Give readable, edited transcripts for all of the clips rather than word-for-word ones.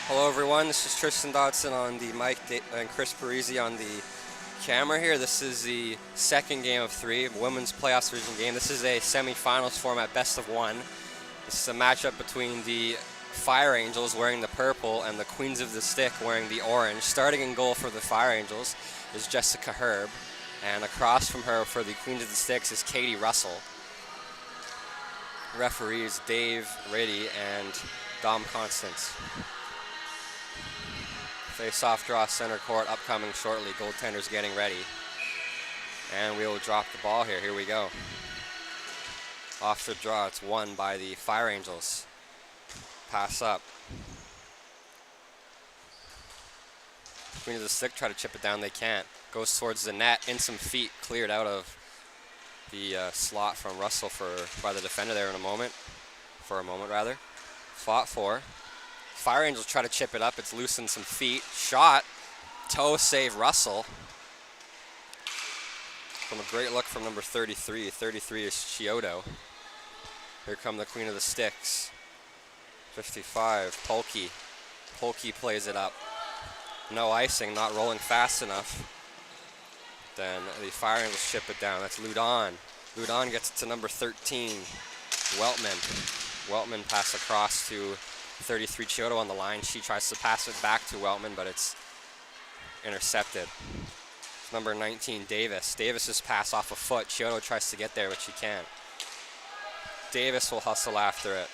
Hello everyone, this is Tristan Dotson on the mic and Chris Parisi on the camera here. This is the second game of three, women's playoffs division game. This is a semifinals format, best of one. This is a matchup between the Fire Angels wearing the purple and the Queens of the Stick wearing the orange. Starting in goal for the Fire Angels is Jessica Herb, and across from her for the Queens of the Sticks is Katie Russell. Referees Dave Riddy and Dom Constance. Face-off draw center court upcoming shortly. Goaltenders getting ready. And we will drop the ball here. Here we go. Off the draw. It's won by the Fire Angels. Pass up. Queen of the Stick try to chip it down. They can't. Goes towards the net. In some feet. Cleared out of the slot from Russell by the defender there in a moment. For a moment, rather. Fought for. Fire Angels try to chip it up. It's loose in some feet. Shot. Toe save Russell. From a great look from number 33. 33 is Chiodo. Here come the Queen of the Sticks. 55, Polkey. Polkey plays it up. No icing, not rolling fast enough. Then the Fire Angels chip it down. That's Ludon. Ludon gets it to number 13, Weltman. Weltman pass across to 33 Chiodo on the line. She tries to pass it back to Weltman, but it's intercepted. It's number 19, Davis. Davis's pass off a foot. Chiodo tries to get there, but she can't. Davis will hustle after it.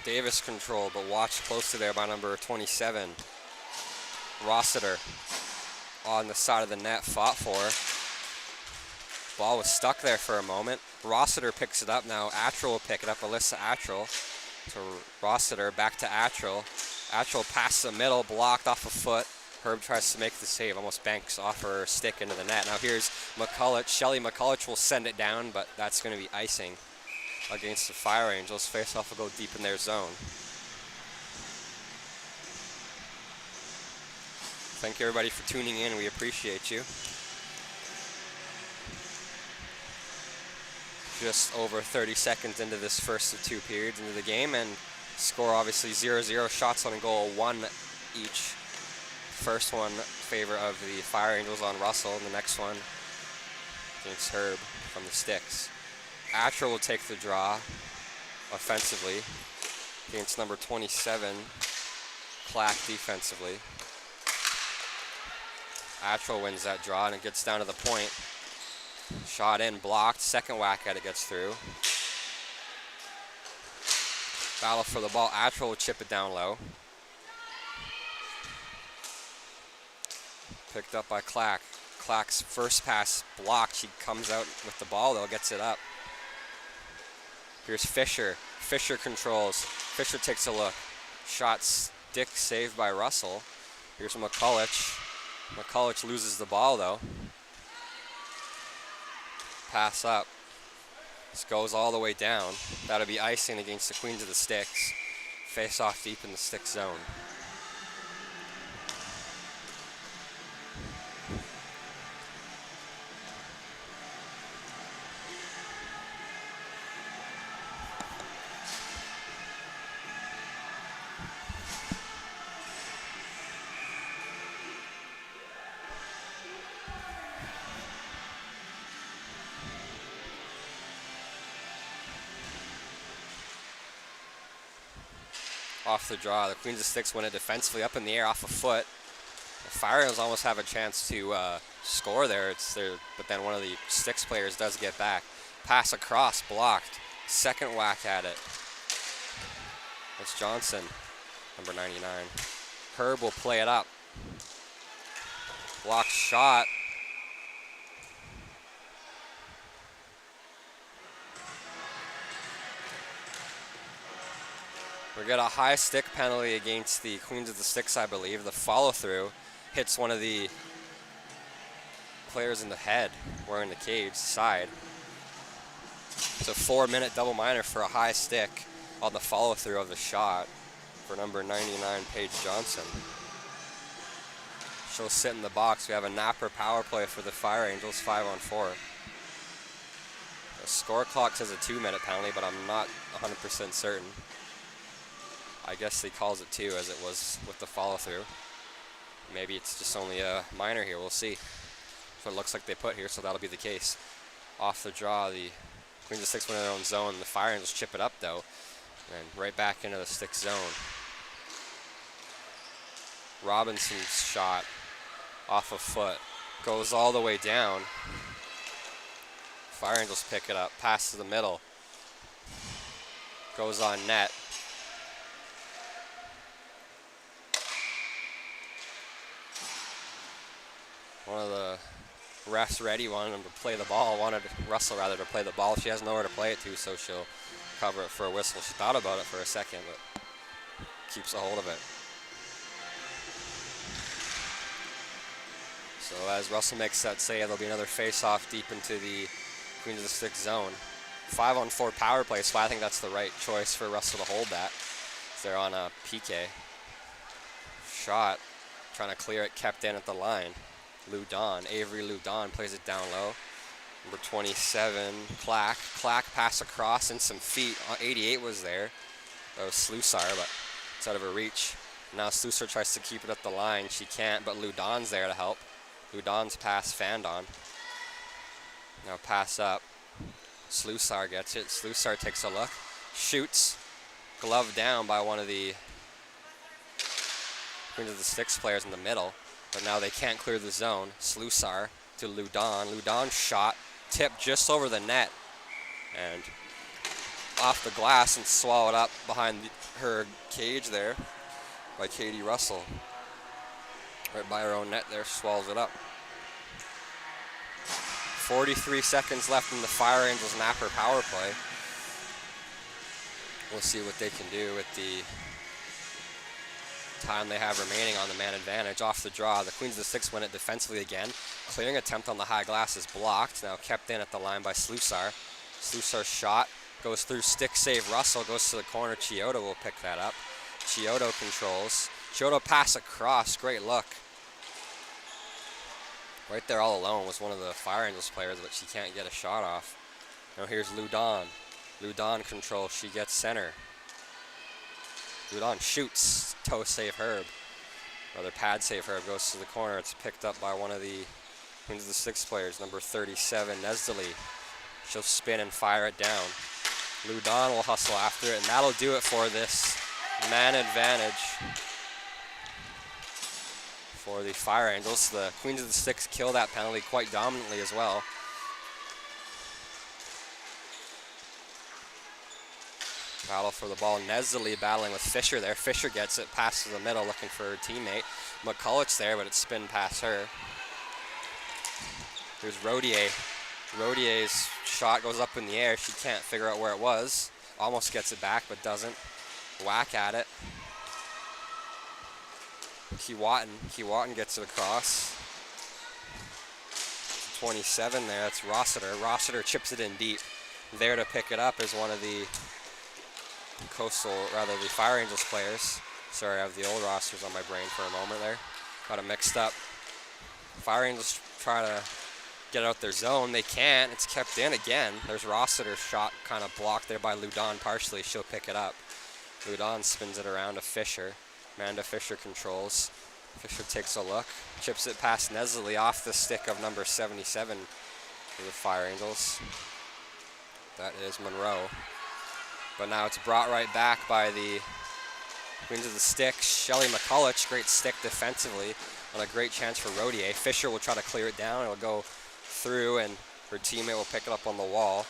Davis controlled, but watched closely there by number 27. Rossiter on the side of the net, fought for. Ball was stuck there for a moment. Rossiter picks it up now. Attrell will pick it up. Alyssa Attrell to Rossiter, back to Attrell. Attrell passes the middle, blocked off a foot. Herb tries to make the save, almost banks off her stick into the net. Now here's McCulloch. Shelly McCulloch will send it down, but that's going to be icing against the Fire Angels. Face-off will go deep in their zone. Thank you everybody for tuning in. We appreciate you. Just over 30 seconds into this first of two periods into the game, and score obviously 0-0, shots on goal, one each. First one favor of the Fire Angels on Russell, and the next one against Herb from the Sticks. Attrell will take the draw offensively against number 27, Clack defensively. Attrell wins that draw, and it gets down to the point. Shot in, blocked, second whack at it gets through. Battle for the ball, Attrell will chip it down low. Picked up by Clack. Clack's first pass blocked, she comes out with the ball though, gets it up. Here's Fisher. Fisher controls. Fisher takes a look. Shot stick saved by Russell. Here's McCulloch. McCulloch loses the ball though. Pass up. This goes all the way down. That'll be icing against the Queens of the Sticks. Face off deep in the stick zone. Off the draw, the Queens of Sticks win it defensively up in the air off a foot. The Fire Angels almost have a chance to score there. But then one of the Sticks players does get back. Pass across, blocked. Second whack at it. It's Johnson, number 99. Herb will play it up. Blocked shot. We got a high stick penalty against the Queens of the Sticks, I believe. The follow-through hits one of the players in the head wearing the cage side. It's a 4-minute double minor for a high stick on the follow-through of the shot for number 99, Paige Johnson. She'll sit in the box. We have a napper power play for the Fire Angels, 5-on-4. The score clock says a 2-minute penalty, but I'm not 100% certain. I guess he calls it 2 as it was with the follow through. Maybe it's just only a minor here, we'll see. So it looks like they put here, so that'll be the case. Off the draw, the Queens of 6 win in their own zone. The Fire Angels chip it up though, and right back into the stick zone. Robinson's shot off a foot goes all the way down. Fire Angels pick it up, pass to the middle, goes on net. One of the refs ready wanted him to play the ball, wanted Russell rather to play the ball. She has nowhere to play it to, so she'll cover it for a whistle. She thought about it for a second, but keeps a hold of it. So as Russell makes that save, there'll be another face-off deep into the Queens of the Stick zone. 5-on-4 power play, so I think that's the right choice for Russell to hold that. They're on a PK. Shot, trying to clear it, kept in at the line. Avery Ludon plays it down low. Number 27, Clack. Clack pass across and some feet. 88 was there. That was Slusar, but it's out of her reach. Now Slusar tries to keep it at the line. She can't, but Ludon's there to help. Ludon's pass fanned on. Now pass up. Slusar gets it. Slusar takes a look. Shoots. Glove down by one of the Queens of the Six players in the middle. But now they can't clear the zone. Slusar to Ludon. Ludon's shot tipped just over the net and off the glass and swallowed up behind her cage there by Katie Russell. Right by her own net there, swallows it up. 43 seconds left in the Fire Angels Napper power play. We'll see what they can do with the time they have remaining on the man advantage. Off the draw, the Queens of the Six win it defensively again. Clearing attempt on the high glass is blocked. Now kept in at the line by Slusar. Slusar's shot goes through stick save. Russell goes to the corner. Chiodo will pick that up. Chiodo controls. Chiodo pass across. Great look. Right there all alone was one of the Fire Angels players, but she can't get a shot off. Now here's Ludon. Ludon controls. She gets center. Ludon shoots. Toe save Herb. Rather pad save Herb goes to the corner. It's picked up by one of the Queens of the Six players, number 37, Nesdali. She'll spin and fire it down. Ludon will hustle after it, and that'll do it for this man advantage for the Fire Angels. The Queens of the Six kill that penalty quite dominantly as well. Battle for the ball. Nesdali battling with Fisher there. Fisher gets it, pass to the middle, looking for her teammate. McCulloch's there, but it's spin past her. There's Rodier. Rodier's shot goes up in the air. She can't figure out where it was. Almost gets it back, but doesn't. Whack at it. Keewatin gets it across. 27 there, that's Rossiter. Rossiter chips it in deep. There to pick it up is one of the the Fire Angels players. Sorry, I have the old rosters on my brain for a moment there. Got it mixed up. Fire Angels try to get out their zone. They can't. It's kept in again. There's Rossiter's shot kind of blocked there by Ludon partially. She'll pick it up. Ludon spins it around to Fisher. Amanda Fisher controls. Fisher takes a look. Chips it past Nesdali off the stick of number 77 for the Fire Angels. That is Monroe. But now it's brought right back by the Queens of the Stick. Shelly McCulloch, great stick defensively on a great chance for Rodier. Fisher will try to clear it down. It'll go through and her teammate will pick it up on the wall.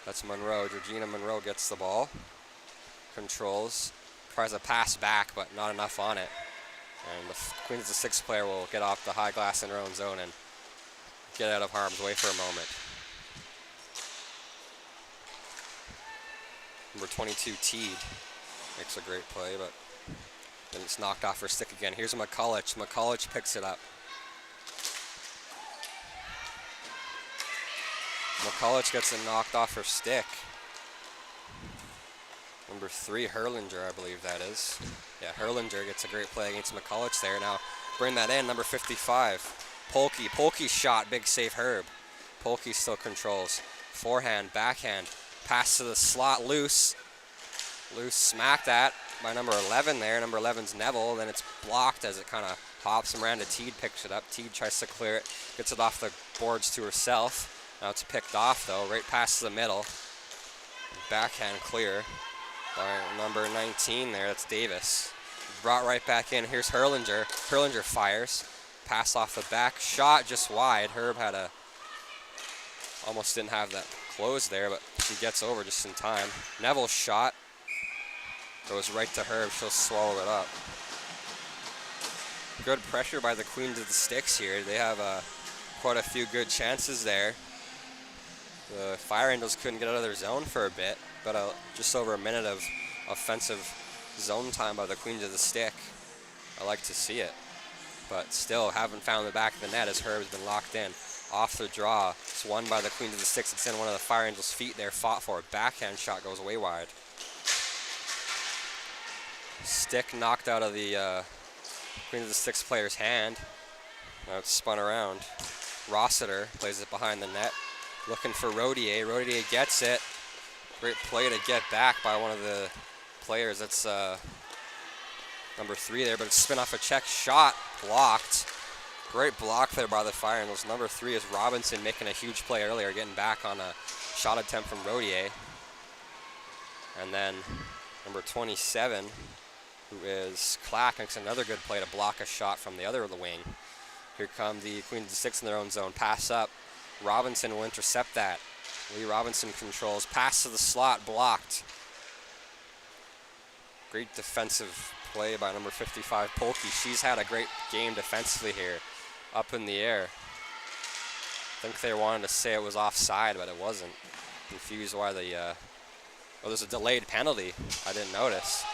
That's Monroe. Georgina Monroe gets the ball. Controls. Tries a pass back, but not enough on it. And the Queens of the Six player will get off the high glass in her own zone and get out of harm's way for a moment. Number 22, Teed, makes a great play, but then it's knocked off her stick again. Here's McCulloch. McCulloch picks it up. McCulloch gets it knocked off her stick. Number 3, Herlinger, I believe that is. Yeah, Herlinger gets a great play against McCulloch there. Now bring that in, number 55, Polke. Polke's shot, big save Herb. Polke still controls. Forehand, backhand. Pass to the slot, loose. Loose smacked that. by number 11 there. Number 11's Neville. Then it's blocked as it kind of hops Miranda Teed picks it up. Teed tries to clear it, gets it off the boards to herself. Now it's picked off though, right past the middle. Backhand clear by number 19 there. That's Davis. Brought right back in. Here's Herlinger. Herlinger fires. Pass off the back. Shot just wide. Herb had a almost didn't have that close there, but she gets over just in time. Neville's shot goes right to Herb. She'll swallow it up. Good pressure by the Queens of the Sticks here. They have quite a few good chances there. The Fire Angels couldn't get out of their zone for a bit, but just over a minute of offensive zone time by the Queens of the Stick. I like to see it, but still haven't found the back of the net as Herb's been locked in. Off the draw, it's won by the Queens of the Sticks. It's in one of the Fire Angels' feet there, fought for it. Backhand shot goes way wide. Stick knocked out of the Queens of the Sticks player's hand. Now it's spun around. Rossiter plays it behind the net. Looking for Rodier. Rodier gets it. Great play to get back by one of the players. That's number 3 there, but it's spin off a check shot. Blocked. Great block there by the Fire Angels. Number 3 is Robinson making a huge play earlier, getting back on a shot attempt from Rodier. And then number 27, who is Clack, makes another good play to block a shot from the other wing. Here come the Queens of the Sticks in their own zone. Pass up. Robinson will intercept that. Lee Robinson controls. Pass to the slot. Blocked. Great defensive play by number 55, Polke. She's had a great game defensively here. Up in the air. I think they wanted to say it was offside, but it wasn't. Confused why the... oh, there's a delayed penalty. I didn't notice.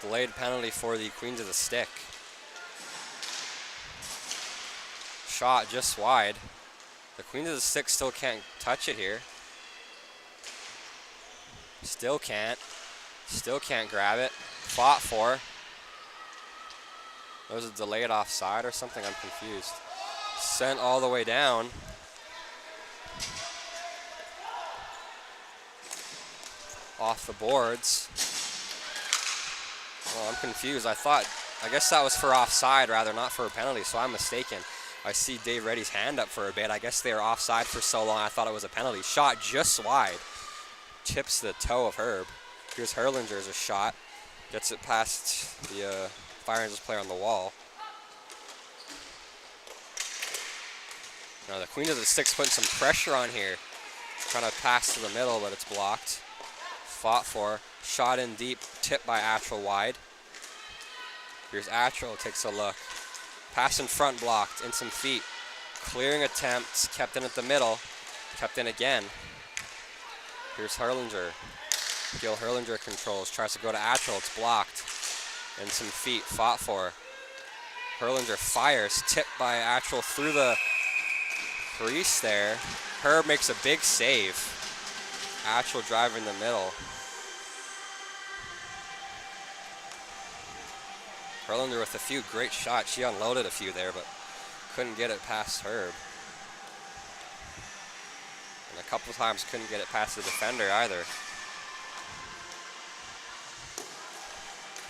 Delayed penalty for the Queens of the Stick. Shot just wide. The Queens of the Stick still can't touch it here. Still can't. Still can't grab it. Fought for. Was it delayed offside or something? I'm confused. Sent all the way down. Off the boards. Well, I'm confused. I guess that was for offside rather, not for a penalty, so I'm mistaken. I see Dave Reddy's hand up for a bit. I guess they were offside for so long I thought it was a penalty. Shot just wide. Tips the toe of Herb. Here's Herlinger's a shot. Gets it past the Fire Angels player on the wall. Now the Queen of the Sticks putting some pressure on here. Trying to pass to the middle, but it's blocked. Fought for. Shot in deep. Tipped by Attrell wide. Here's Attrell. Takes a look. Pass in front blocked. In some feet. Clearing attempts. Kept in at the middle. Kept in again. Here's Herlinger. Gil Herlinger controls. Tries to go to Attrell. It's blocked. In some feet. Fought for. Herlinger fires. Tipped by Attrell through the crease there. Herb makes a big save. Attrell driving the middle. Herlinger with a few great shots. She unloaded a few there, but couldn't get it past Herb. And a couple times couldn't get it past the defender either.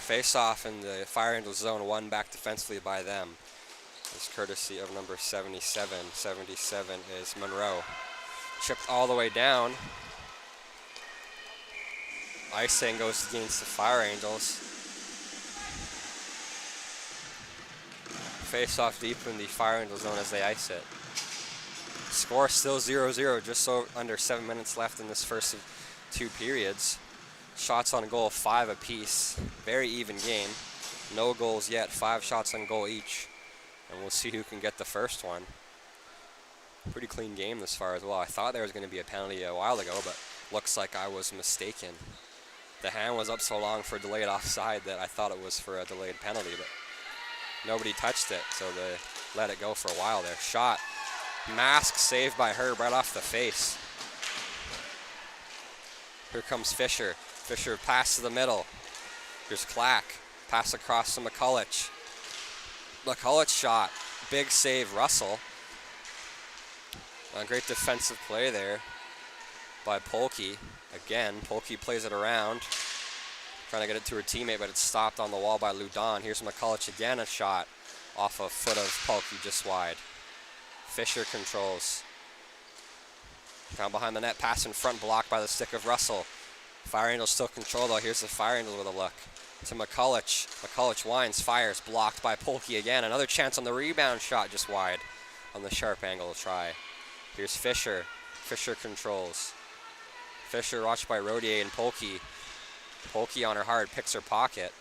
Face off in the Fire Angels zone, won back defensively by them. It's courtesy of number 77. 77 is Monroe. Chipped all the way down. Icing goes against the Fire Angels. Face off deep in the Fire Angel zone as they ice it. Score still 0-0, just so under 7 minutes left in this first of 2 periods. Shots on goal, 5 apiece. Very even game. No goals yet, 5 shots on goal each. And we'll see who can get the first one. Pretty clean game this far as well. I thought there was going to be a penalty a while ago, but looks like I was mistaken. The hand was up so long for delayed offside that I thought it was for a delayed penalty, but nobody touched it, so they let it go for a while there. Shot. Mask saved by Herb right off the face. Here comes Fisher. Fisher pass to the middle. Here's Clack. Pass across to McCulloch. McCulloch shot. Big save, Russell. A great defensive play there. by Polke. Again, Polke plays it around, trying to get it to her teammate, but it's stopped on the wall by Ludon. Here's McCulloch again, a shot off a foot of Polke, just wide. Fisher controls. Down behind the net, pass in front, blocked by the stick of Russell. Fire Angels still control though. Here's the Fire Angels with a look. To McCulloch. McCulloch winds, fires, blocked by Polke again. Another chance on the rebound shot, just wide on the sharp angle try. Here's Fisher. Fisher controls. Fisher watched by Rodier and Polke. Polke on her hard, picks her pocket.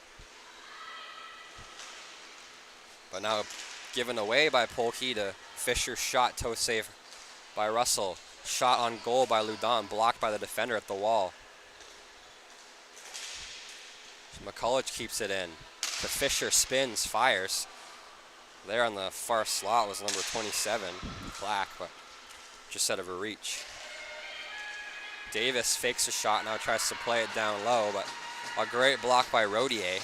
But now given away by Polke to Fisher's shot, toe save by Russell. Shot on goal by Ludon, blocked by the defender at the wall. So McCulloch keeps it in. To Fisher, spins, fires. There on the far slot was number 27, Clack, but just out of her reach. Davis fakes a shot, now tries to play it down low, but a great block by Rodier.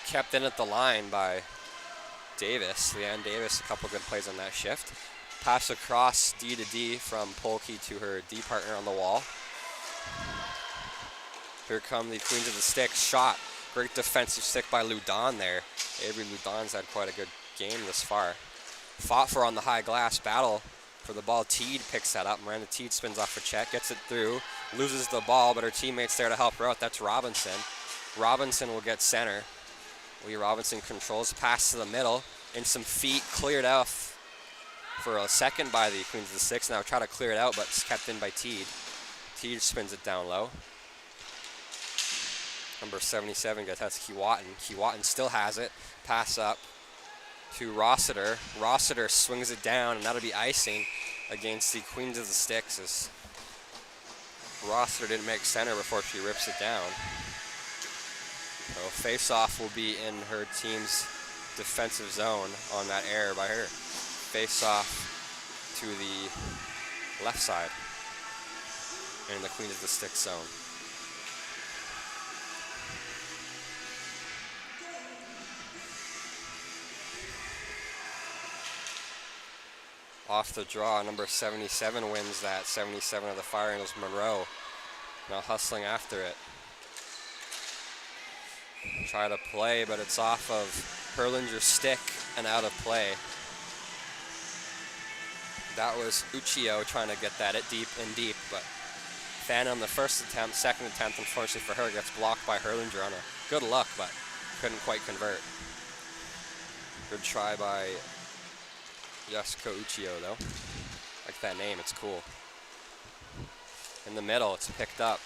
Kept in at the line by Davis. Leanne Davis, a couple good plays on that shift. Pass across D to D from Polke to her D partner on the wall. Here come the Queens of the Stick. Shot. Great defensive stick by Ludon there. Avery Ludon's had quite a good game this far. Fought for on the high glass. Battle for the ball. Teed picks that up. Miranda Teed spins off a check. Gets it through. Loses the ball, but her teammate's there to help her out. That's Robinson. Robinson will get center. Lee Robinson controls. Pass to the middle. And some feet cleared off for a second by the Queens of the Six. Now try to clear it out, but it's kept in by Teed. Teed spins it down low. Number 77 gets that's Keewatin. Keewatin still has it. Pass up to Rossiter. Rossiter swings it down, and that'll be icing against the Queens of the Sticks as Rossiter didn't make center before she rips it down. So face-off will be in her team's defensive zone on that error by her. Face-off to the left side in the Queens of the Sticks zone. Off the draw, number 77 wins that. 77 of the Fire Angels, Monroe. Now hustling after it. Try to play, but it's off of Herlinger's stick and out of play. That was Uchiho trying to get that deep, but Fan on the first attempt, second attempt, unfortunately for her, gets blocked by Herlinger on a good luck, but couldn't quite convert. Good try by Yasuko Uchiho, though. Like that name, it's cool. In the middle, it's picked up.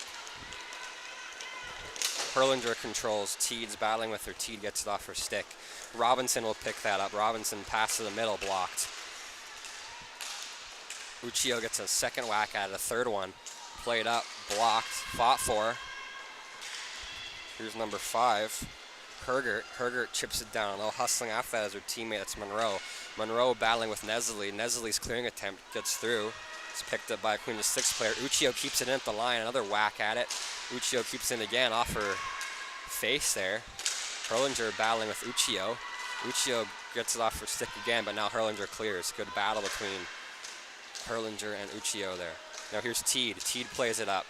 Herlinger controls. Teed's battling with her. Teed gets it off her stick. Robinson will pick that up. Robinson pass to the middle, blocked. Uchiho gets a second whack at it, a third one. Played up, blocked, fought for. Here's number 5. Hergert. Hergert chips it down. A little hustling after that as her teammate. That's Monroe. Monroe battling with Nestle. Nestle's clearing attempt gets through. It's picked up by a Queen of 6 player. Uchiho keeps it in at the line. Another whack at it. Uchiho keeps it in again off her face there. Herlinger battling with Uchiho. Uchiho gets it off her stick again, but now Herlinger clears. Good battle between Herlinger and Uchiho there. Now here's Teed. Teed plays it up.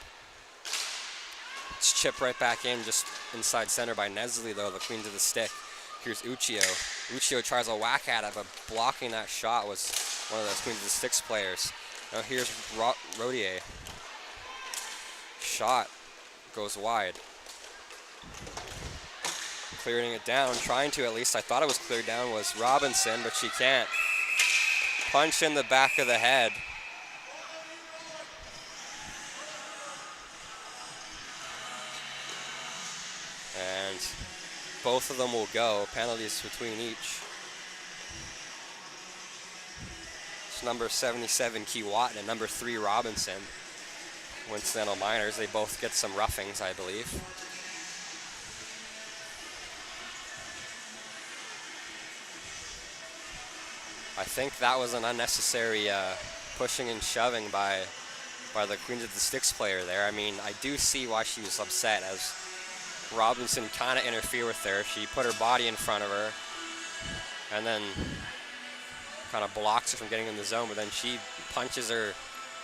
It's chipped right back in, just inside center by Nestle, though, the Queens of the Stick. Here's Uchiho. Uchiho tries a whack at it, but blocking that shot was one of the Queens of the Sticks players. Now here's Rodier. Shot goes wide. Clearing it down, trying to at least. I thought it was cleared down, was Robinson, but she can't. Punch in the back of the head. And both of them will go. Penalties between each. It's number 77, Keewatin, and number 3, Robinson. Coincidental minors. They both get some roughings, I believe. I think that was an unnecessary pushing and shoving by the Queens of the Sticks player there. I mean, I do see why she was upset, as Robinson kind of interfered with her. She put her body in front of her and then kind of blocks her from getting in the zone, but then she punches her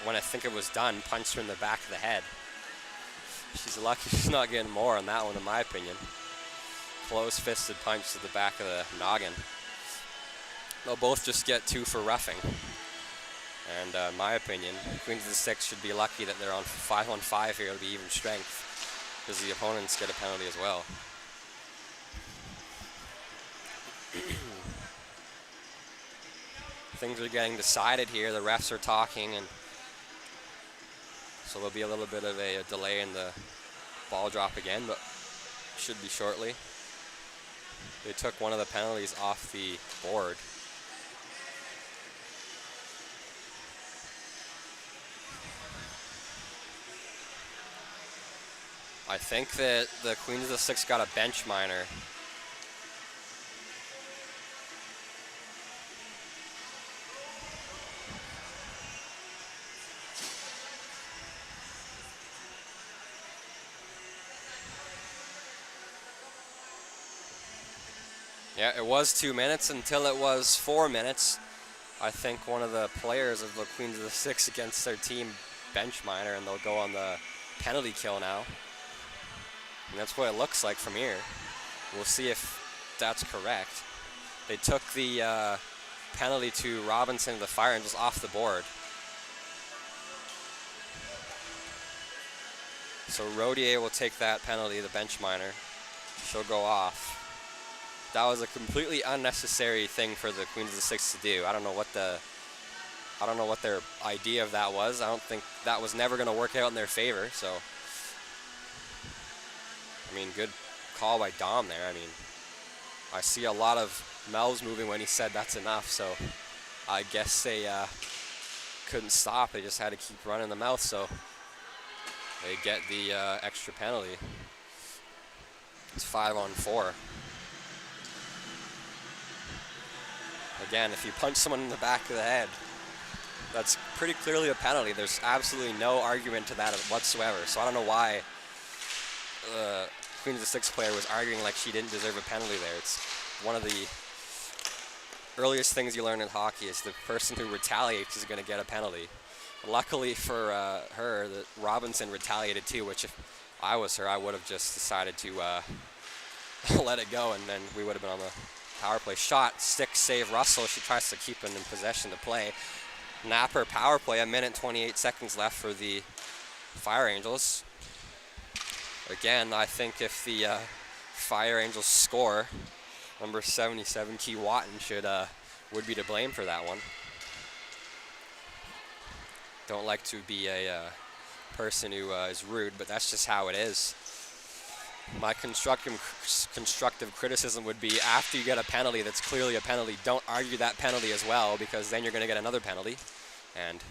when I think it was done, punched her in the back of the head. She's lucky she's not getting more on that one, in my opinion. Close-fisted punch to the back of the noggin. They'll both just get 2 for roughing. And in my opinion, Queens of the Six should be lucky that they're on 5-on-5 here. It'll be even strength, because the opponents get a penalty as well. Things are getting decided here. The refs are talking, and so there'll be a little bit of a delay in the ball drop again, but should be shortly. They took one of the penalties off the board. I think that the Queens of the Six got a bench minor. Yeah, it was 2 minutes until it was 4 minutes. I think one of the players of the Queens of the Six against their team bench minor, and they'll go on the penalty kill now. And that's what it looks like from here. We'll see if that's correct. They took the penalty to Robinson and the Fire Angels off the board. So Rodier will take that penalty, the bench minor. She'll go off. That was a completely unnecessary thing for the Queens of the Six to do. I don't know what their idea of that was. I don't think that was never going to work out in their favor. So, I mean, good call by Dom there. I mean, I see a lot of mouths moving when he said that's enough. So, I guess they couldn't stop. They just had to keep running the mouth. So, they get the extra penalty. It's 5-on-4. Again, if you punch someone in the back of the head, that's pretty clearly a penalty. There's absolutely no argument to that whatsoever. So I don't know why Queens of the Six player was arguing like she didn't deserve a penalty there. It's one of the earliest things you learn in hockey is the person who retaliates is going to get a penalty. Luckily for her, that Robinson retaliated too, which if I was her, I would have just decided to let it go, and then we would have been on the power play. Shot, stick, save Russell. She tries to keep him in possession to play. Napper power play, 1:28 seconds left for the Fire Angels. Again, I think if the Fire Angels score, number 77, Key Watton would be to blame for that one. Don't like to be a person who is rude, but that's just how it is. My constructive criticism would be after you get a penalty that's clearly a penalty, don't argue that penalty as well, because then you're going to get another penalty. And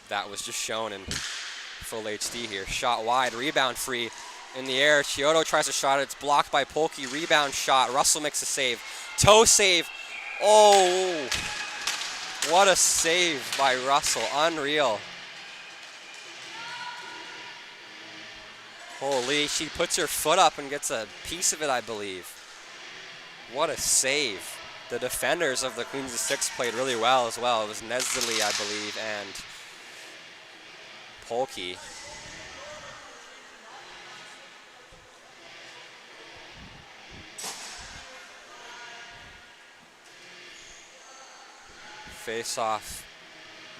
that was just shown in full HD here. Shot wide, rebound free in the air. Chiodo tries to shot it. It's blocked by Polke. Rebound shot. Russell makes a save. Toe save. Oh, what a save by Russell. Unreal. Holy, she puts her foot up and gets a piece of it, I believe. What a save. The defenders of the Queens of the Six played really well as well. It was Nesdely, I believe, and Polke. Face off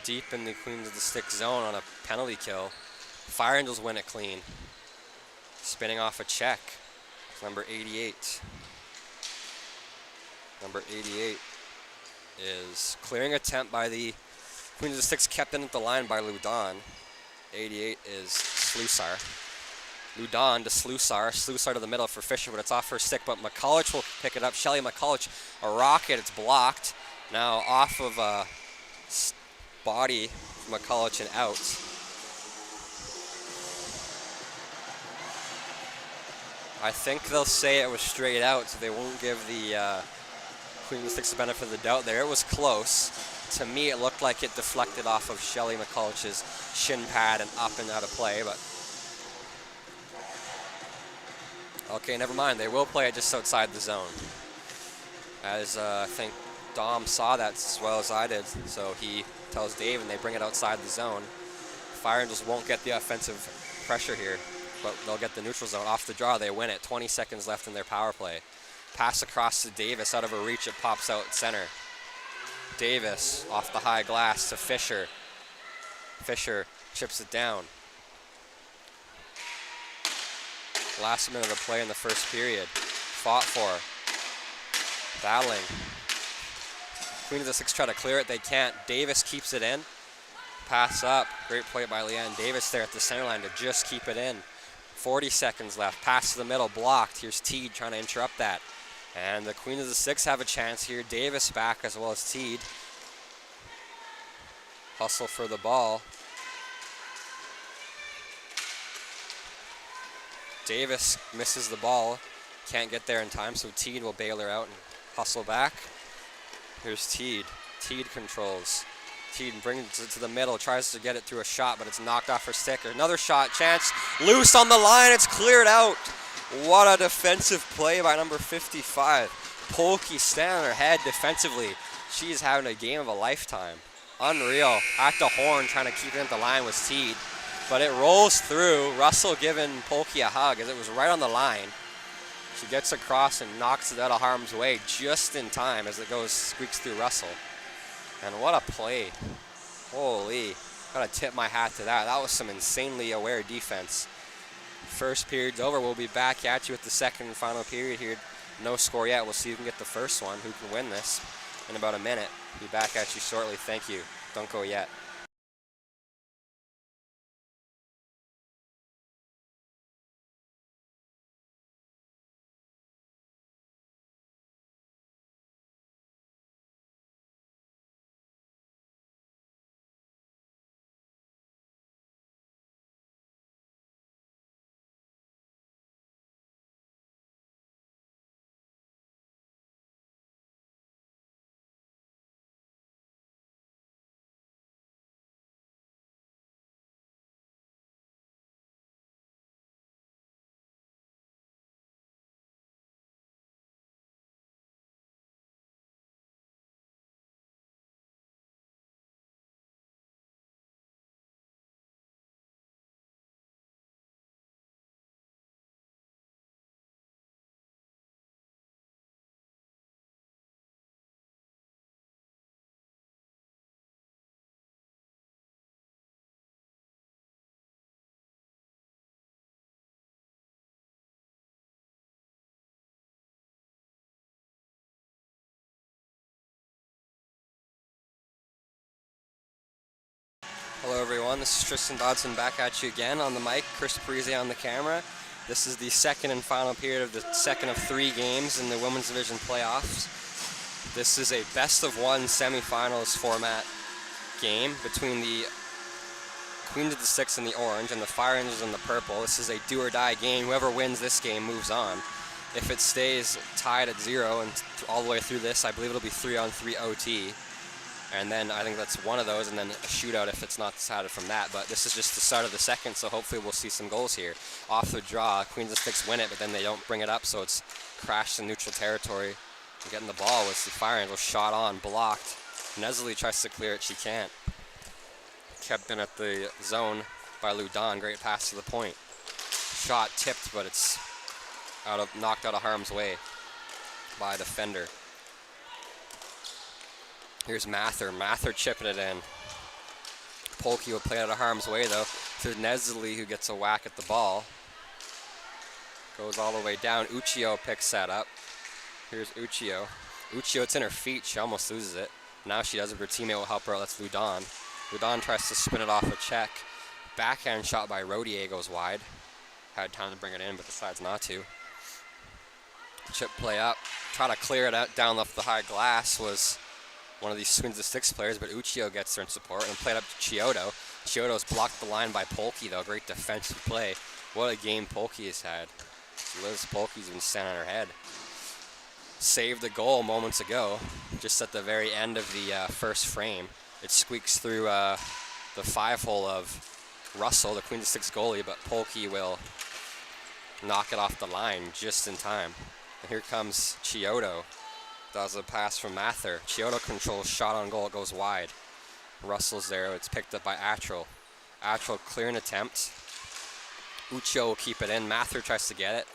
deep in the Queens of the Six zone on a penalty kill. Fire Angels win it clean. Spinning off a check. It's number 88. Number 88 is clearing attempt by the Queens of the Six, kept in at the line by Ludon. 88 is Slusar. Ludon to Slusar. Slusar to the middle for Fisher, but it's off her stick, but McCulloch will pick it up. Shelly McCulloch, a rocket, it's blocked. Now off of a body, McCulloch and out. I think they'll say it was straight out, so they won't give the Queens of the Six the benefit of the doubt there. It was close. To me, it looked like it deflected off of Shelly McCulloch's shin pad and up and out of play, but okay, never mind. They will play it just outside the zone. As I think Dom saw that as well as I did, so he tells Dave, and they bring it outside the zone. Fire Angels won't get the offensive pressure here, but they'll get the neutral zone. Off the draw, they win it. 20 seconds left in their power play. Pass across to Davis, out of a reach, it pops out center. Davis off the high glass to Fisher. Fisher chips it down. Last minute of play in the first period. Fought for. Battling. Queen of the Six try to clear it, they can't. Davis keeps it in. Pass up, great play by Leanne Davis there at the center line to just keep it in. 40 seconds left, pass to the middle, blocked. Here's Teed trying to interrupt that. And the Queen of the Six have a chance here. Davis back as well as Teed. Hustle for the ball. Davis misses the ball, can't get there in time, so Teed will bail her out and hustle back. Here's Teed. Teed controls. Teed brings it to the middle, tries to get it through a shot, but it's knocked off her stick. Another shot, chance, loose on the line, it's cleared out. What a defensive play by number 55. Polke standing on her head defensively. She's having a game of a lifetime. Unreal. At the horn, trying to keep it at the line was Teed. But it rolls through. Russell giving Polke a hug as it was right on the line. She gets across and knocks it out of harm's way just in time as it goes, squeaks through Russell. And what a play. Holy. Gotta tip my hat to that. That was some insanely aware defense. First period's over. We'll be back at you with the second and final period here. No score yet. We'll see who can get the first one, who can win this in about a minute. Be back at you shortly. Thank you. Don't go yet. Hello everyone, this is Tristan Dodson back at you again on the mic, Chris Parise on the camera. This is the second and final period of the second of 3 games in the Women's Division playoffs. This is a best-of-1 semifinals format game between the Queens of the Six in the orange and the Fire Angels in the purple. This is a do-or-die game. Whoever wins this game moves on. If it stays tied at 0 and all the way through this, I believe it'll be 3-on-3 OT. And then I think that's one of those, and then a shootout if it's not decided from that. But this is just the start of the second, so hopefully we'll see some goals here. Off the draw, Queens of Six win it, but then they don't bring it up, so it's crashed in neutral territory. And getting the ball was the Fire Angel, shot on, blocked. Nesley tries to clear it, she can't. Kept in at the zone by Ludon, great pass to the point. Shot tipped, but it's knocked out of harm's way by the defender. Here's Mather. Mather chipping it in. Polke will play out of harm's way, though, to Nesley, who gets a whack at the ball. Goes all the way down. Uchiho picks that up. Here's Uchiho. Uchiho, it's in her feet. She almost loses it. Now she does it. Her teammate will help her out. That's Ludon. Ludon tries to spin it off a check. Backhand shot by Rodier goes wide. Had time to bring it in, but decides not to. Chip play up. Try to clear it out down off the high glass was one of these Queens of Six players, but Uchiho gets there in support and played up to Chiodo. Chiodo's blocked the line by Polke, though. Great defensive play. What a game Polke has had. Liz Polke's been standing on her head. Saved the goal moments ago, just at the very end of the first frame. It squeaks through the 5-hole of Russell, the Queens of Six goalie, but Polke will knock it off the line just in time. And here comes Chiodo. Does a pass from Mather. Chiodo controls, shot on goal, it goes wide. Russell's there, it's picked up by Attrell. Actual clearing attempt. Uchiho will keep it in. Mather tries to get it.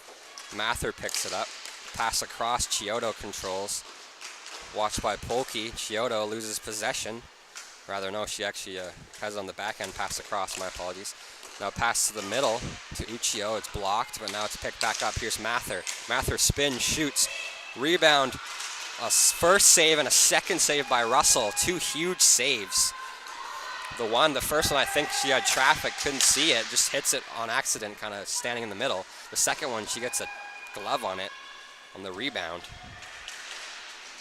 Mather picks it up. Pass across. Chiodo controls. Watched by Polky. Chiodo loses possession. Rather, no, she actually has it on the backhand. Pass across. My apologies. Now pass to the middle to Uchiho. It's blocked, but now it's picked back up. Here's Mather. Mather spins, shoots. Rebound. A first save and a second save by Russell. Two huge saves. The first one, I think she had traffic, couldn't see it, just hits it on accident, kind of standing in the middle. The second one, she gets a glove on it on the rebound.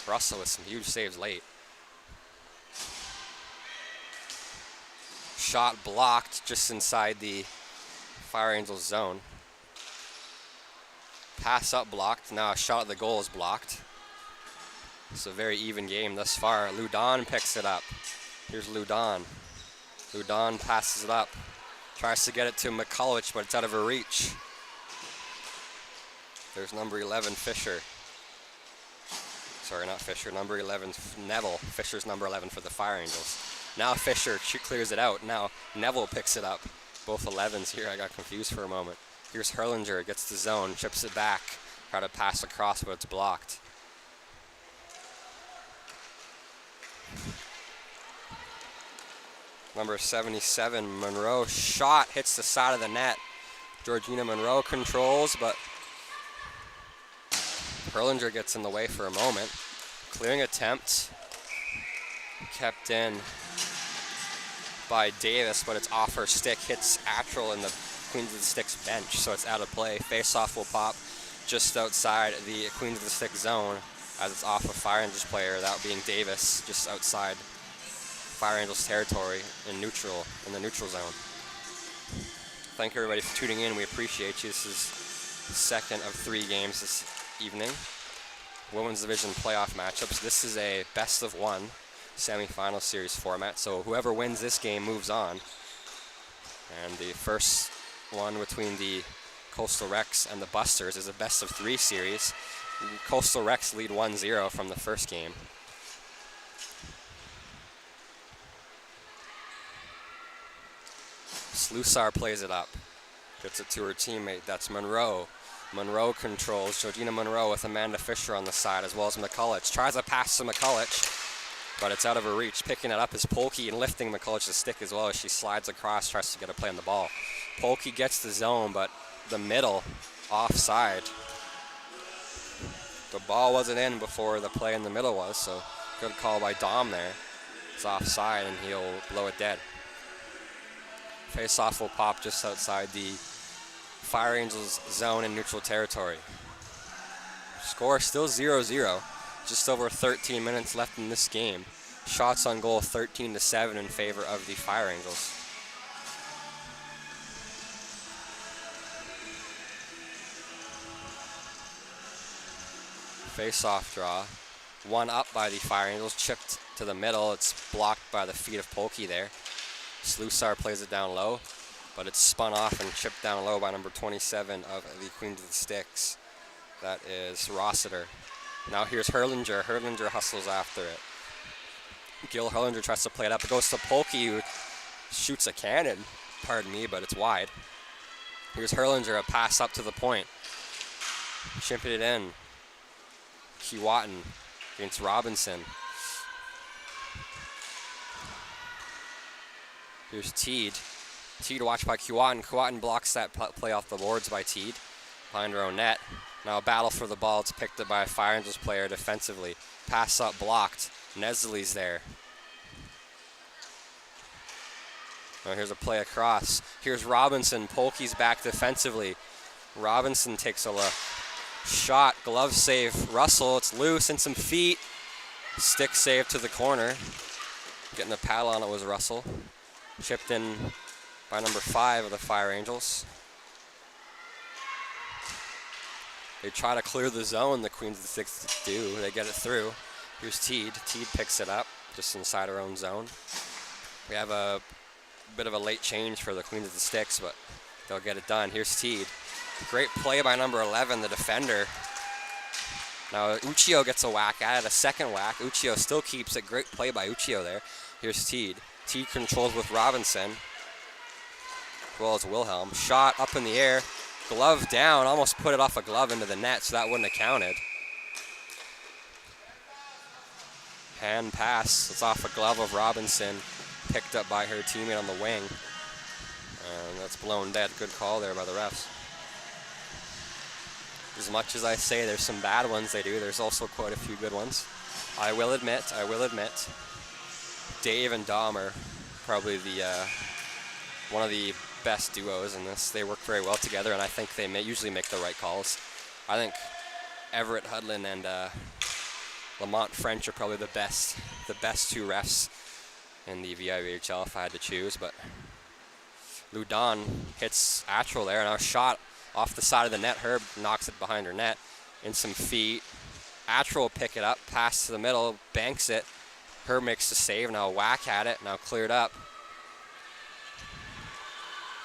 Russell with some huge saves late. Shot blocked just inside the Fire Angels zone. Pass up blocked. Now a shot at the goal is blocked. It's a very even game thus far. Ludon picks it up. Here's Ludon. Ludon passes it up. Tries to get it to McCulloch, but it's out of her reach. There's number 11, Fisher. Sorry, not Fisher. Number 11, Neville. Fisher's number 11 for the Fire Angels. Now Fisher, she clears it out. Now Neville picks it up. Both 11s here. I got confused for a moment. Here's Herlinger. Gets the zone. Chips it back. Try to pass across, but it's blocked. Number 77, Monroe. Shot hits the side of the net. Georgina Monroe controls, but Herlinger gets in the way for a moment. Clearing attempt. Kept in by Davis, but it's off her stick. Hits Attrell in the Queens of the Sticks bench, so it's out of play. Face-off will pop just outside the Queens of the Stick zone as it's off a Fire Angels player, that being Davis, just outside Fire Angels territory in the neutral zone. Thank everybody for tuning in. We appreciate you. This is the second of 3 games this evening. Women's Division playoff matchups. This is a best of 1 semifinal series format, so whoever wins this game moves on. And the first one between the Coastal Rex and the Busters is a best of 3 series. Coastal Rex lead 1-0 from the first game. Slusar plays it up. Gets it to her teammate. That's Monroe. Monroe controls. Georgina Monroe with Amanda Fisher on the side, as well as McCulloch. Tries a pass to McCulloch, but it's out of her reach. Picking it up is Polky and lifting McCulloch's stick as well as she slides across, tries to get a play on the ball. Polky gets the zone, but the middle offside. The ball wasn't in before the play in the middle was, so good call by Dom there. It's offside, and he'll blow it dead. Face-off will pop just outside the Fire Angels zone in neutral territory. Score still 0-0. Just over 13 minutes left in this game. Shots on goal 13-7 in favor of the Fire Angels. Face-off draw. One up by the Fire Angels, chipped to the middle. It's blocked by the feet of Polky there. Slusar plays it down low, but it's spun off and chipped down low by number 27 of the Queens of the Sticks. That is Rossiter. Now here's Herlinger. Herlinger hustles after it. Gil Herlinger tries to play it up. It goes to Polky, who shoots a cannon. Pardon me, but it's wide. Here's Herlinger, a pass up to the point. Chipping it in. Keewatin against Robinson. Here's Teed. Teed watched by Keewatin. Keewatin blocks that play off the boards by Teed behind her own net. Now a battle for the ball. It's picked up by a Fire Angels player defensively. Pass up blocked. Nesley's there. Now here's a play across. Here's Robinson. Polky's back defensively. Robinson takes a look. Shot, glove save. Russell, it's loose and some feet. Stick save to the corner. Getting the paddle on it was Russell. Chipped in by number 5 of the Fire Angels. They try to clear the zone, the Queens of the Sticks do. They get it through. Here's Teed. Teed picks it up just inside her own zone. We have a bit of a late change for the Queens of the Sticks, but they'll get it done. Here's Teed. Great play by number 11, the defender. Now Uchiho gets a whack at it, a second whack. Uchiho still keeps it. Great play by Uchiho there. Here's Teed. Teed controls with Robinson. as well as Wilhelm. Shot up in the air, glove down, almost put it off a glove into the net, so that wouldn't have counted. Hand pass, it's off a glove of Robinson, picked up by her teammate on the wing. And that's blown dead. Good call there by the refs. As much as I say there's some bad ones they do, there's also quite a few good ones. I will admit, Dave and Dom are probably one of the best duos in this. They work very well together, and I think they usually make the right calls. I think Everett Hudlin and Lamont French are probably the best two refs in the VIHL if I had to choose. But Ludon hits Attrell there, and a shot off the side of the net. Herb knocks it behind her net in some feet. Attrell will pick it up, pass to the middle, banks it. Herb makes the save, now a whack at it, now cleared up.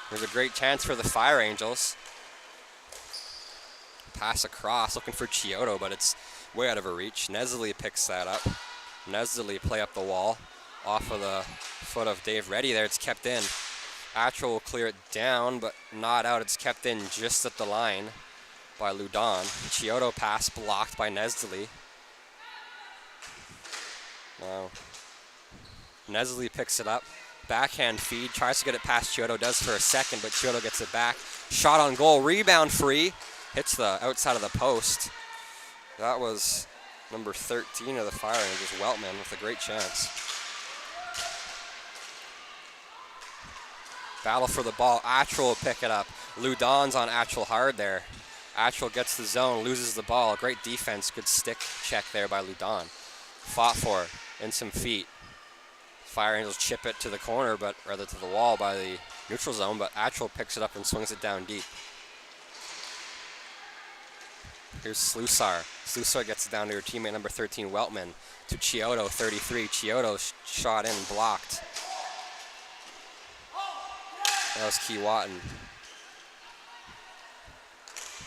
There's a great chance for the Fire Angels. Pass across, looking for Chiodo, but it's way out of her reach. Nesley picks that up. Nesley play up the wall off of the foot of Dave Reddy there. It's kept in. Attrell will clear it down, but not out. It's kept in just at the line by Ludon. Chiodo pass blocked by Nesley. Wow. Nesley picks it up. Backhand feed, tries to get it past Chiodo, does for a second, but Chiodo gets it back. Shot on goal, rebound free. Hits the outside of the post. That was number 13 of the Fire Angels, Weltman, with a great chance. Battle for the ball. Attrell will pick it up. Ludon's on Attrell hard there. Attrell gets the zone, loses the ball. Great defense, good stick check there by Ludon. Fought for in some feet. Fire Angels chip it to the corner, but rather to the wall by the neutral zone, but Attrell picks it up and swings it down deep. Here's Slusar. Slusar gets it down to her teammate number 13, Weltman, to Chiodo, 33. Chiodo shot in, blocked. That was Keewatin.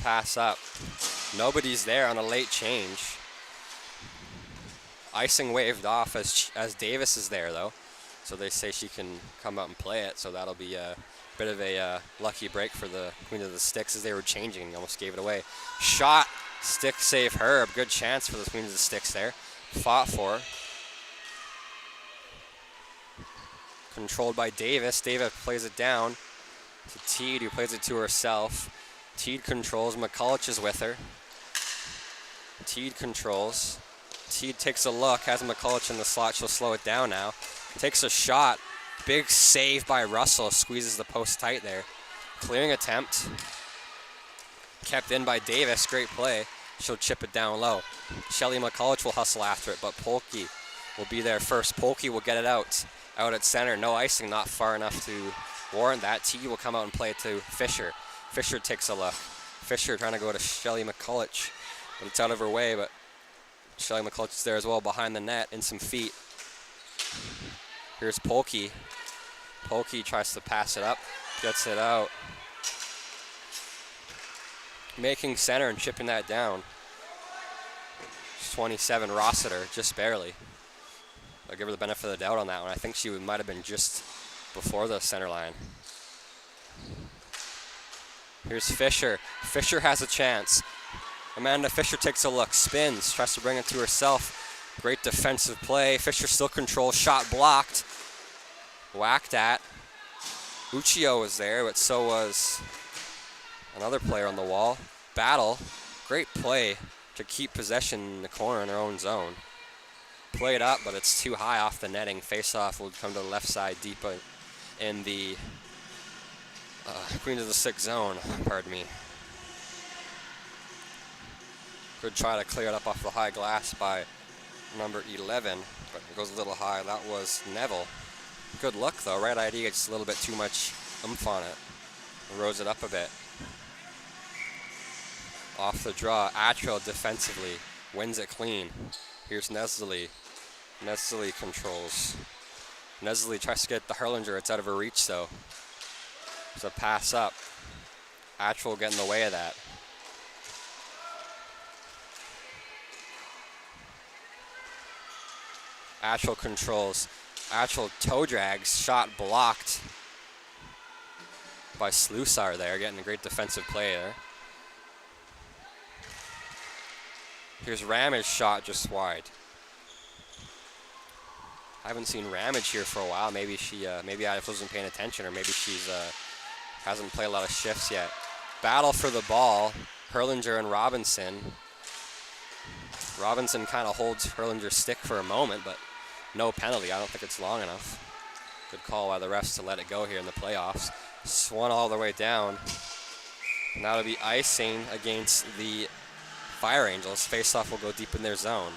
Pass up. Nobody's there on a late change. Icing waved off as Davis is there, though. So they say she can come out and play it. So that'll be a bit of a lucky break for the Queen of the Sticks as they were changing. They almost gave it away. Shot. Stick save Herb. Good chance for the Queen of the Sticks there. Fought for. Controlled by Davis. Davis plays it down to Teed, who plays it to herself. Teed controls. McCulloch is with her. Teed controls. Teed takes a look, has McCulloch in the slot. She'll slow it down now. Takes a shot. Big save by Russell. Squeezes the post tight there. Clearing attempt. Kept in by Davis. Great play. She'll chip it down low. Shelly McCulloch will hustle after it, but Polke will be there first. Polke will get it out. Out at center. No icing, not far enough to warrant that. T will come out and play it to Fisher. Fisher takes a look. Fisher trying to go to Shelly McCulloch, but it's out of her way, but Shelly McCulloch is there as well behind the net in some feet. Here's Polke. Polke tries to pass it up, gets it out. Making center and chipping that down. 27, Rossiter, just barely. I'll give her the benefit of the doubt on that one. I think she might have been just before the center line. Here's Fisher. Fisher has a chance. Amanda Fisher takes a look, spins, tries to bring it to herself. Great defensive play. Fisher still controls, shot blocked. Whacked at. Uchiho was there, but so was another player on the wall. Battle. Great play to keep possession in the corner in her own zone. Played up, but it's too high off the netting. Face-off will come to the left side deep in the Queen of the Six zone, pardon me. Good try to clear it up off the high glass by number 11, but it goes a little high. That was Neville. Good look, though. Right idea, just a little bit too much oomph on it. Rose it up a bit. Off the draw, Attrell defensively wins it clean. Here's Nesley. Nesley controls. Nesley tries to get the Hurlinger. It's out of her reach, though. It's a pass up. Attrell get in the way of that. Attrell controls. Attrell toe drags. Shot blocked. by Slusar there, getting a great defensive play there. Here's Ramage shot just wide. I haven't seen Ramage here for a while. Maybe maybe I wasn't paying attention, or maybe she's hasn't played a lot of shifts yet. Battle for the ball, Herlinger and Robinson. Robinson kind of holds Herlinger's stick for a moment, but no penalty. I don't think it's long enough. Good call by the refs to let it go here in the playoffs. Swung all the way down. And that'll be icing against the Fire Angels. Faceoff will go deep in their zone.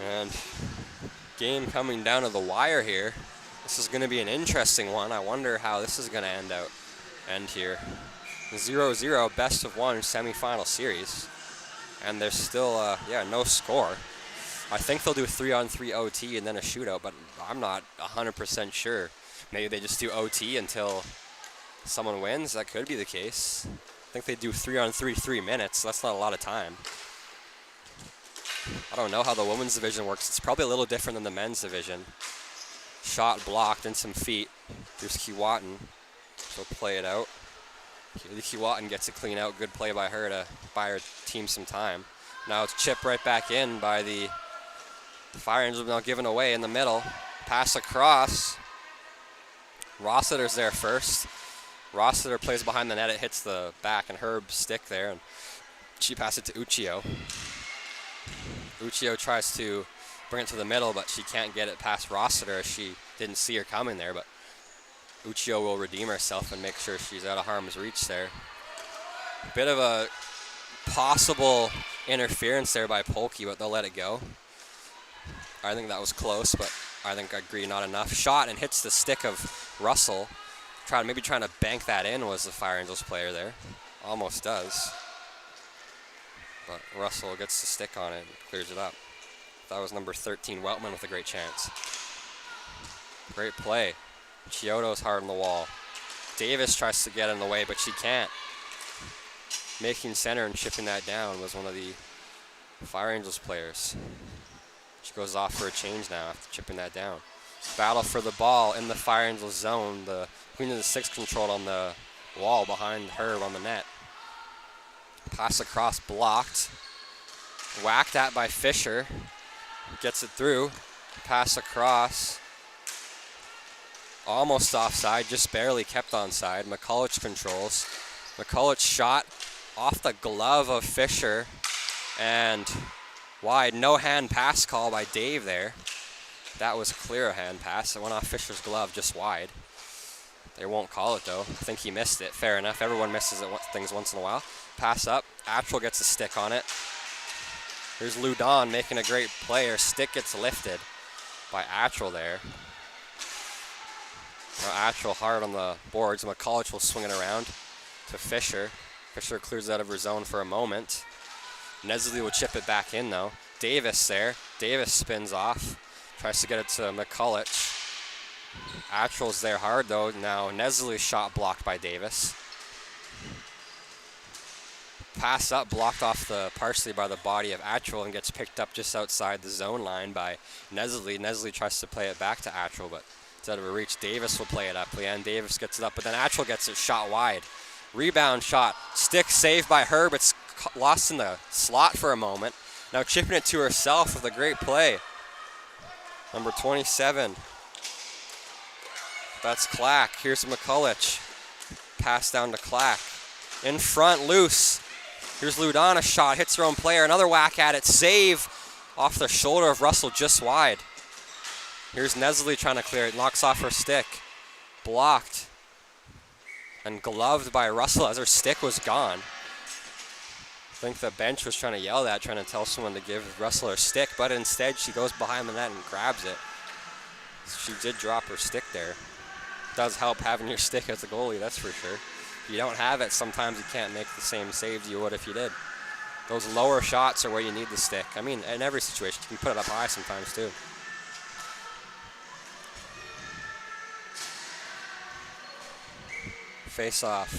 And game coming down to the wire here. This is going to be an interesting one. I wonder how this is going to end here. 0-0, best of one semifinal series. And there's still, no score. I think they'll do 3-on-3 OT and then a shootout, but I'm not 100% sure. Maybe they just do OT until someone wins. That could be the case. I think they do 3-on-3, 3 minutes. So that's not a lot of time. I don't know how the women's division works. It's probably a little different than the men's division. Shot blocked and some feet. Here's Keewatin. She'll play it out. Keewatin gets a clean out. Good play by her to buy her team some time. Now it's chipped right back in by the Fire Angels, now given away in the middle. Pass across. Rossiter's there first. Rossiter plays behind the net. It hits the back and Herb's stick there, and she passes it to Uchiho. Uchiho tries to bring it to the middle, but she can't get it past Rossiter as she didn't see her coming there, but Uchiho will redeem herself and make sure she's out of harm's reach there. Bit of a possible interference there by Polke, but they'll let it go. I think that was close, but I think I agree not enough. Shot and hits the stick of Russell. Maybe trying to bank that in was the Fire Angels player there. Almost does. But Russell gets the stick on it and clears it up. That was number 13, Weltman, with a great chance. Great play. Chiodo's hard on the wall. Davis tries to get in the way, but she can't. Making center and chipping that down was one of the Fire Angels players. She goes off for a change now after chipping that down. Battle for the ball in the Fire Angels zone. The Queen of the Six controlled on the wall behind her on the net. Pass across, blocked. Whacked at by Fisher. Gets it through. Pass across. Almost offside, just barely kept onside. McCulloch controls. McCulloch shot off the glove of Fisher. And wide, no hand pass call by Dave there. That was clear a hand pass. It went off Fisher's glove just wide. They won't call it though. I think he missed it. Fair enough. Everyone misses things once in a while. Pass up. Attrell gets a stick on it. Here's Ludon making a great play. Her stick gets lifted by Attrell there. Now Attrell hard on the boards. McCulloch will swing it around to Fisher. Fisher clears out of her zone for a moment. Nesley will chip it back in though. Davis there. Davis spins off. Tries to get it to McCulloch. Attrell's there hard though. Now Nesley's shot blocked by Davis. Pass up, blocked off partially by the body of Attrell and gets picked up just outside the zone line by Nesley. Nesley tries to play it back to Attrell, but it's out of her reach. Davis will play it up. Leanne Davis gets it up, but then Attrell gets it shot wide. Rebound shot. Stick saved by Herb. It's lost in the slot for a moment. Now chipping it to herself with a great play. Number 27. That's Clack. Here's McCulloch. Pass down to Clack. In front, loose. Here's Ludon, a shot, hits her own player. Another whack at it. Save off the shoulder of Russell, just wide. Here's Nesley trying to clear it. Knocks off her stick. Blocked. And gloved by Russell as her stick was gone. I think the bench was trying to yell that, trying to tell someone to give Russell her stick, but instead she goes behind the net and grabs it. She did drop her stick there. It does help having your stick as a goalie, that's for sure. If you don't have it, sometimes you can't make the same saves you would if you did. Those lower shots are where you need the stick. I mean, in every situation, you can put it up high sometimes too. Face off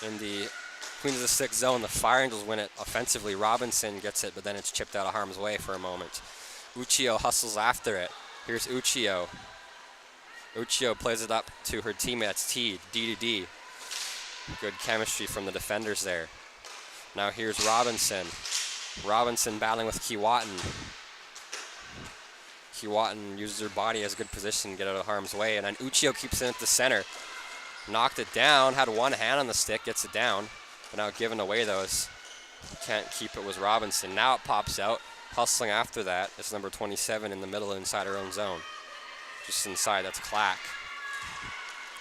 in the Queen of the Six zone. The Fire Angels win it offensively. Robinson gets it, but then it's chipped out of harm's way for a moment. Uchiho hustles after it. Here's Uchiho. Uchiho plays it up to her teammate. That's T, D to D. Good chemistry from the defenders there. Now here's Robinson. Robinson battling with Kiwatan. Kiwatan uses her body as a good position to get out of harm's way, and then Uchiho keeps it at the center. Knocked it down, had one hand on the stick, gets it down. But now given away those. Can't keep it was Robinson. Now it pops out. Hustling after that. It's number 27 in the middle inside her own zone. Just inside, that's Clack.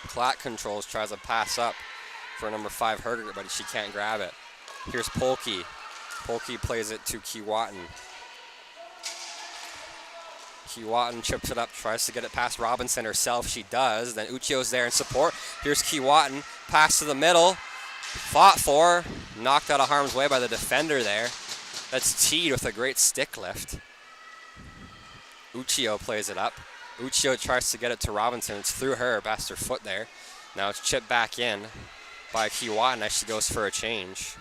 Clack controls, tries to pass up for number 5 Herger, but she can't grab it. Here's Polky. Polky plays it to Kiwatan. Kiwatan chips it up, tries to get it past Robinson herself. She does. Then Uchiho's there in support. Here's Kiwatan. Pass to the middle. Fought for. Knocked out of harm's way by the defender there. That's Teed with a great stick lift. Uchiho plays it up. Uchiho tries to get it to Robinson. It's through her, past her foot there. Now it's chipped back in by Kiwatan as she goes for a change.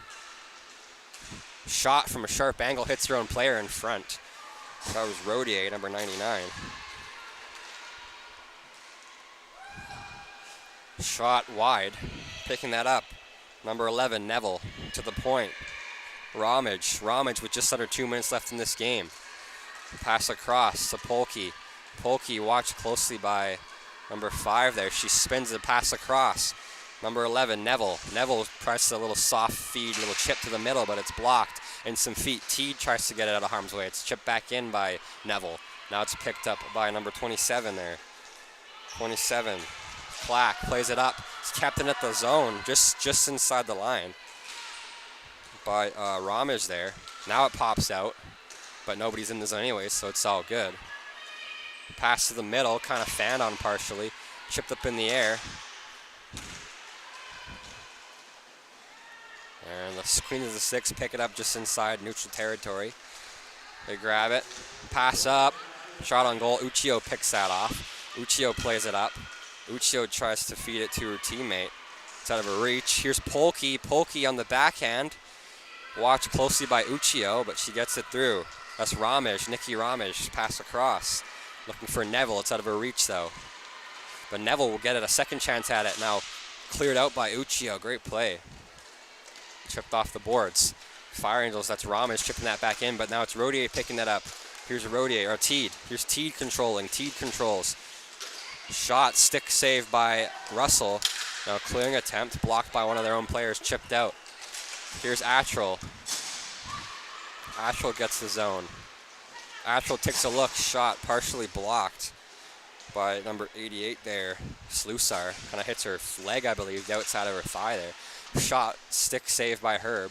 Shot from a sharp angle, hits her own player in front. That was Rodier, number 99. Shot wide, picking that up. Number 11, Neville, to the point. Ramage with just under 2 minutes left in this game. Pass across to Polky. Polky watched closely by number 5 there. She spins the pass across. Number 11, Neville. Neville tries a little soft feed, little chip to the middle, but it's blocked. And some feet. Teed tries to get it out of harm's way. It's chipped back in by Neville. Now it's picked up by number 27 there. 27. Clack plays it up. It's kept in at the zone, just inside the line by Ramage there. Now it pops out, but nobody's in the zone anyway, so it's all good. Pass to the middle, kind of fanned on partially. Chipped up in the air. And the Queen of the Six pick it up just inside neutral territory. They grab it. Pass up. Shot on goal. Uchiho picks that off. Uchiho plays it up. Uchiho tries to feed it to her teammate. It's out of her reach. Here's Polky. Polky on the backhand. Watched closely by Uchiho, but she gets it through. That's Ramage. Nikki Ramage. Pass across. Looking for Neville. It's out of her reach, though. But Neville will get it a second chance at it. Now cleared out by Uchiho. Great play. Chipped off the boards. Fire Angels, that's Ramage chipping that back in, but now it's Rodier picking that up. Here's Rodier, or Teed. Here's Teed controlling. Teed controls. Shot, stick save by Russell. Now clearing attempt, blocked by one of their own players, chipped out. Here's Atrel. Atrel gets the zone. Atrel takes a look, shot partially blocked by number 88 there. Slusar kind of hits her leg, I believe, the outside of her thigh there. Shot, stick save by Herb.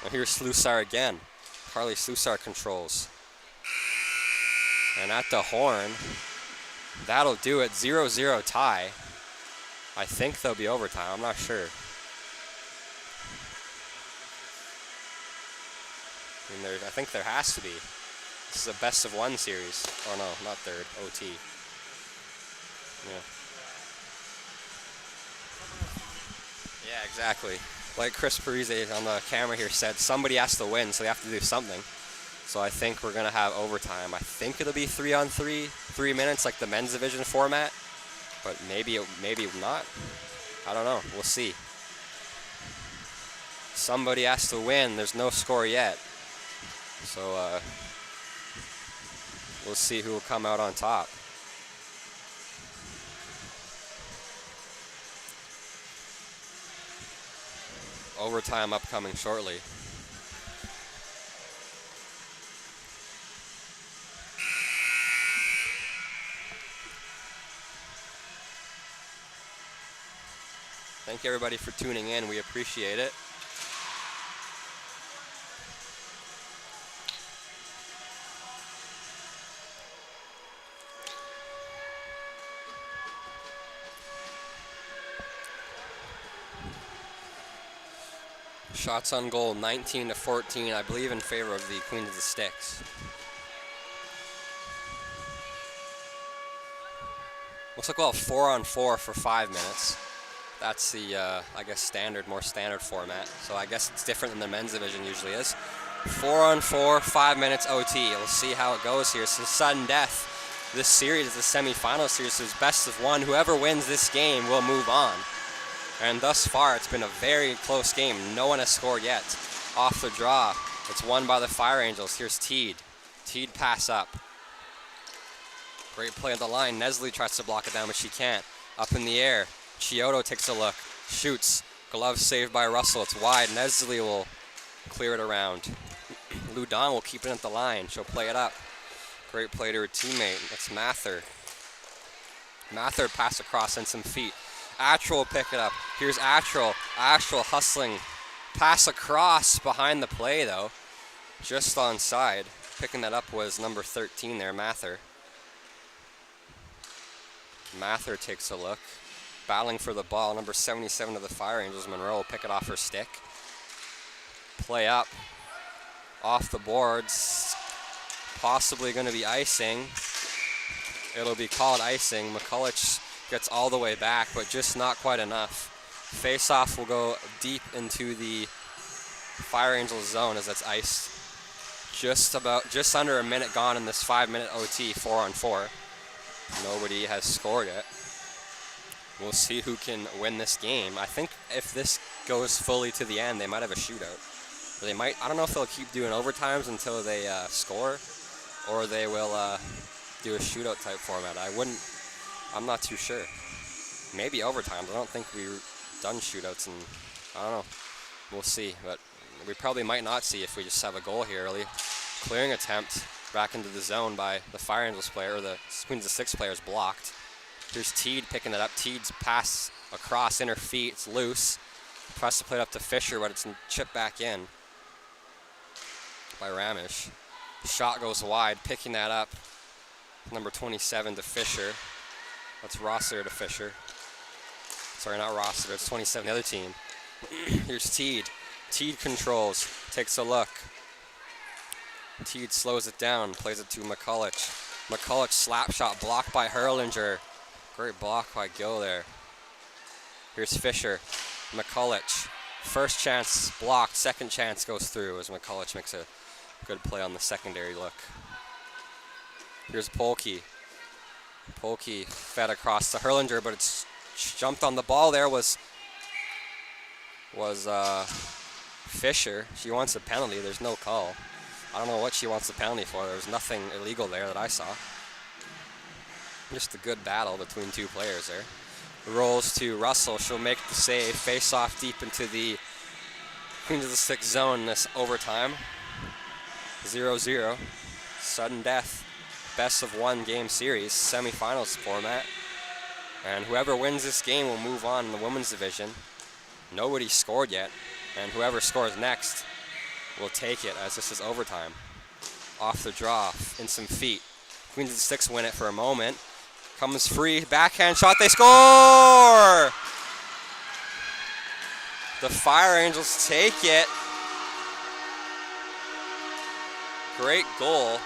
Now here's Slusar again. Harley Slusar controls. And at the horn, that'll do it. 0-0 tie. I think there'll be overtime. I'm not sure. I think there has to be. This is a best of 1 series. Oh no, not third. OT. Yeah. Yeah, exactly. Like Chris Parise on the camera here said, somebody has to win, so they have to do something. So I think we're going to have overtime. I think it'll be 3-on-3, 3 minutes like the men's division format, but maybe not. I don't know. We'll see. Somebody has to win. There's no score yet. So we'll see who will come out on top. Overtime upcoming shortly. Thank you everybody for tuning in. We appreciate it. Shots on goal, 19-14, I believe in favor of the Queen of the Sticks. Looks like we'll have 4-on-4 for 5 minutes. That's the, I guess, more standard format. So I guess it's different than the men's division usually is. 4-on-4, 5 minutes OT. We'll see how it goes here. So sudden death. This series is the semifinal series, so it's best of one. Whoever wins this game will move on. And thus far, it's been a very close game. No one has scored yet. Off the draw, it's won by the Fire Angels. Here's Teed. Teed pass up. Great play on the line. Nestle tries to block it down, but she can't. Up in the air. Chiodo takes a look. Shoots. Glove saved by Russell. It's wide. Nestle will clear it around. Ludon will keep it at the line. She'll play it up. Great play to her teammate. That's Mather. Mather pass across and some feet. Attrell will pick it up. Here's Attrell. Attrell hustling. Pass across behind the play, though. Just onside. Picking that up was number 13 there, Mather. Mather takes a look. Battling for the ball. Number 77 of the Fire Angels, Monroe, will pick it off her stick. Play up. Off the boards. Possibly going to be icing. It'll be called icing. McCulloch gets all the way back, but just not quite enough. Face-off will go deep into the Fire Angels zone as that's iced. Just under a minute gone in this 5-minute OT, 4-on-4. Nobody has scored yet. We'll see who can win this game. I think if this goes fully to the end, they might have a shootout. They might. I don't know if they'll keep doing overtimes until they score, or they will do a shootout type format. I'm not too sure. Maybe overtimes. I don't think we've done shootouts, and I don't know. We'll see, but we probably might not see if we just have a goal here early. Clearing attempt back into the zone by the Fire Angels player, or the Queens of Six players blocked. Here's Teed picking it up. Teed's pass across in her feet. It's loose. Press to play it up to Fisher, but it's chipped back in by Ramish. Shot goes wide, picking that up. Number 27 to Fisher. That's Rossiter to Fisher. Sorry, not Rossiter. It's 27, the other team. Here's Teed. Teed controls, takes a look. Teed slows it down, plays it to McCulloch. McCulloch slap shot blocked by Hurlinger. Great block by Gill there. Here's Fisher. McCulloch. First chance blocked, second chance goes through as McCulloch makes a good play on the secondary look. Here's Polke. Polke fed across to Hurlinger, but it's jumped on the ball there was Fisher. She wants a penalty. There's no call. I don't know what she wants the penalty for. There's nothing illegal there that I saw. Just a good battle between two players there. Rolls to Russell. She'll make the save. Face off deep into the Queens of the Six zone in this overtime. 0-0. Sudden death. Best of one game series. Semifinals format. And whoever wins this game will move on in the women's division. Nobody scored yet. And whoever scores next will take it as this is overtime. Off the draw. In some feet. Queens of the Six win it for a moment. Comes free, backhand shot, they score! The Fire Angels take it. Great goal.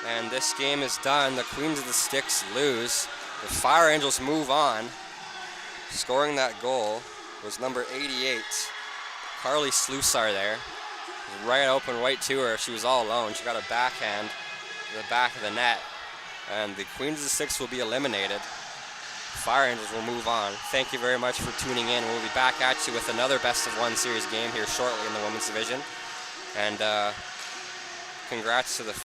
And this game is done. The Queens of the Sticks lose. The Fire Angels move on. Scoring that goal was number 88. Carly Slusar there. Right open, right to her. She was all alone. She got a backhand to the back of the net. And the Queens of the Six will be eliminated. Fire Angels will move on. Thank you very much for tuning in. We'll be back at you with another best of one series game here shortly in the women's division. And congrats to the